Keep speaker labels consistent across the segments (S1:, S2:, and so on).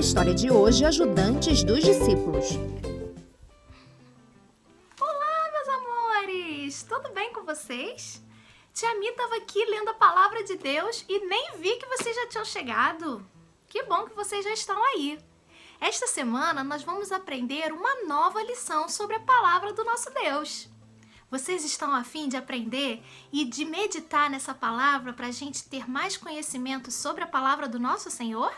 S1: história de hoje, Ajudantes dos Discípulos.
S2: Olá, meus amores! Tudo bem com vocês? Tia Mi estava aqui lendo a palavra de Deus e nem vi que vocês já tinham chegado. Que bom que vocês já estão aí. Esta semana nós vamos aprender uma nova lição sobre a palavra do nosso Deus. Vocês estão a fim de aprender e de meditar nessa palavra para a gente ter mais conhecimento sobre a palavra do nosso Senhor?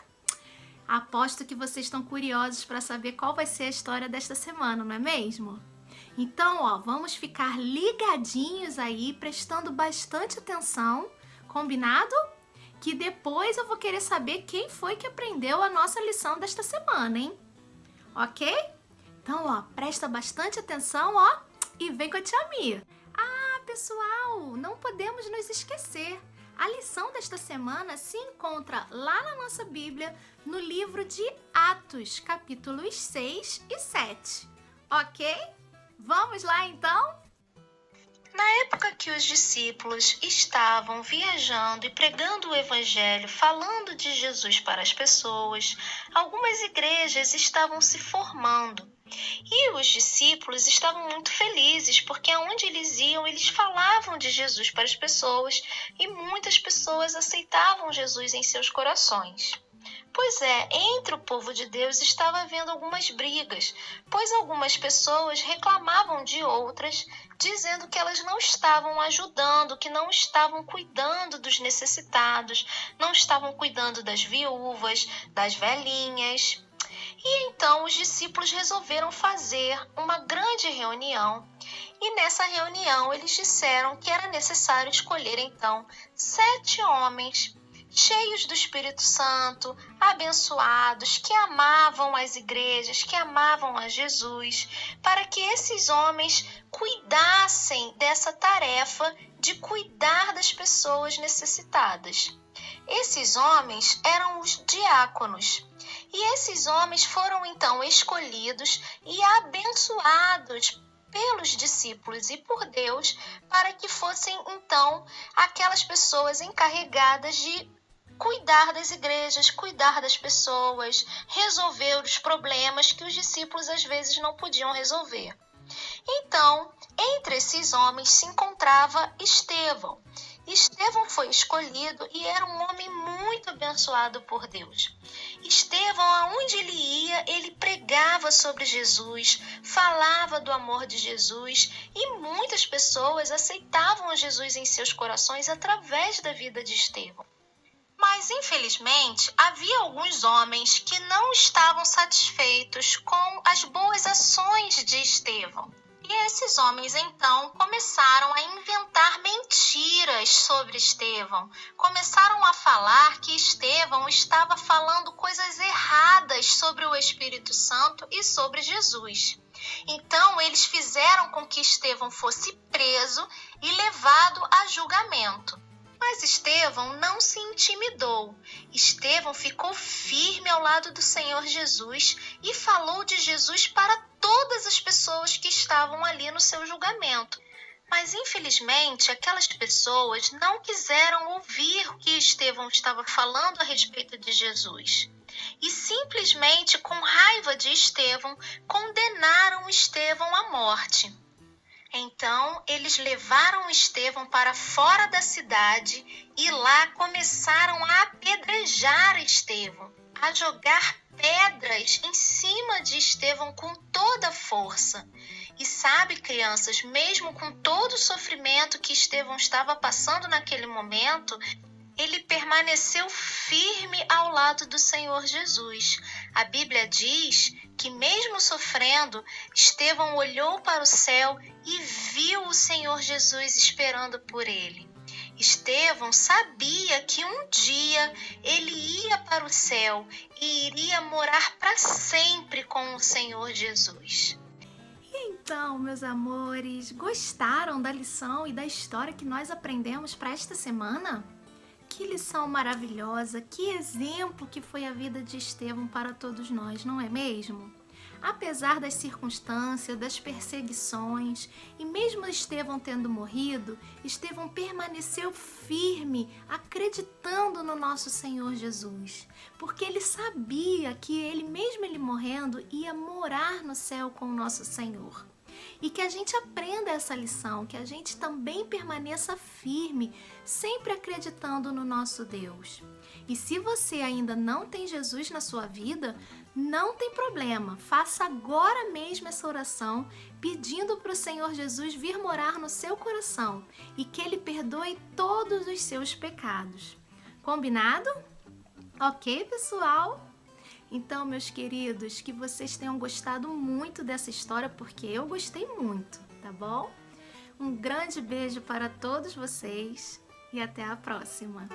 S2: Aposto que vocês estão curiosos para saber qual vai ser a história desta semana, não é mesmo? Então, vamos ficar ligadinhos aí, prestando bastante atenção, combinado? Que depois eu vou querer saber quem foi que aprendeu a nossa lição desta semana, hein? Ok? Então, presta bastante atenção, e vem com a Tia Mi. Pessoal, não podemos nos esquecer. A lição desta semana se encontra lá na nossa Bíblia, no livro de Atos, capítulos 6 e 7. Ok? Vamos lá, então?
S3: Na época que os discípulos estavam viajando e pregando o Evangelho, falando de Jesus para as pessoas, algumas igrejas estavam se formando. E os discípulos estavam muito felizes, porque aonde eles iam, eles falavam de Jesus para as pessoas e muitas pessoas aceitavam Jesus em seus corações. Pois é, entre o povo de Deus estava havendo algumas brigas, pois algumas pessoas reclamavam de outras, dizendo que elas não estavam ajudando, que não estavam cuidando dos necessitados, não estavam cuidando das viúvas, das velhinhas. E então os discípulos resolveram fazer uma grande reunião. E nessa reunião eles disseram que era necessário escolher então 7 homens cheios do Espírito Santo, abençoados, que amavam as igrejas, que amavam a Jesus, para que esses homens cuidassem dessa tarefa de cuidar das pessoas necessitadas. Esses homens eram os diáconos. E esses homens foram então escolhidos e abençoados pelos discípulos e por Deus para que fossem então aquelas pessoas encarregadas de cuidar das igrejas, cuidar das pessoas, resolver os problemas que os discípulos às vezes não podiam resolver. Então, entre esses homens se encontrava Estevão. Estevão foi escolhido e era um homem muito abençoado por Deus. Estevão, aonde ele ia, ele pregava sobre Jesus, falava do amor de Jesus e muitas pessoas aceitavam Jesus em seus corações através da vida de Estevão. Mas, infelizmente, havia alguns homens que não estavam satisfeitos com as boas ações de Estevão. E esses homens, então, começaram a inventar mentiras sobre Estevão. Começaram a falar que Estevão estava falando coisas erradas sobre o Espírito Santo e sobre Jesus. Então, eles fizeram com que Estevão fosse preso e levado a julgamento. Mas Estevão não se intimidou. Estevão ficou firme ao lado do Senhor Jesus e falou de Jesus para todas as pessoas que estavam ali no seu julgamento. Mas, infelizmente, aquelas pessoas não quiseram ouvir o que Estevão estava falando a respeito de Jesus. E simplesmente, com raiva de Estevão, condenaram Estevão à morte. Então, eles levaram Estevão para fora da cidade e lá começaram a apedrejar Estevão, a jogar pedras em cima de Estevão com toda a força. E sabe, crianças, mesmo com todo o sofrimento que Estevão estava passando naquele momento, ele permaneceu firme ao lado do Senhor Jesus. A Bíblia diz que mesmo sofrendo, Estevão olhou para o céu e viu o Senhor Jesus esperando por ele. Estevão sabia que um dia ele ia para o céu e iria morar para sempre com o Senhor Jesus.
S2: Então, meus amores, gostaram da lição e da história que nós aprendemos para esta semana? Que lição maravilhosa, que exemplo que foi a vida de Estevão para todos nós, não é mesmo? Apesar das circunstâncias, das perseguições, e mesmo Estevão tendo morrido, Estevão permaneceu firme, acreditando no nosso Senhor Jesus, porque ele sabia que mesmo ele morrendo, ia morar no céu com o nosso Senhor. E que a gente aprenda essa lição, que a gente também permaneça firme, sempre acreditando no nosso Deus. E se você ainda não tem Jesus na sua vida, não tem problema, faça agora mesmo essa oração, pedindo para o Senhor Jesus vir morar no seu coração e que Ele perdoe todos os seus pecados. Combinado? Ok, pessoal? Então, meus queridos, que vocês tenham gostado muito dessa história, porque eu gostei muito, tá bom? Um grande beijo para todos vocês e até a próxima!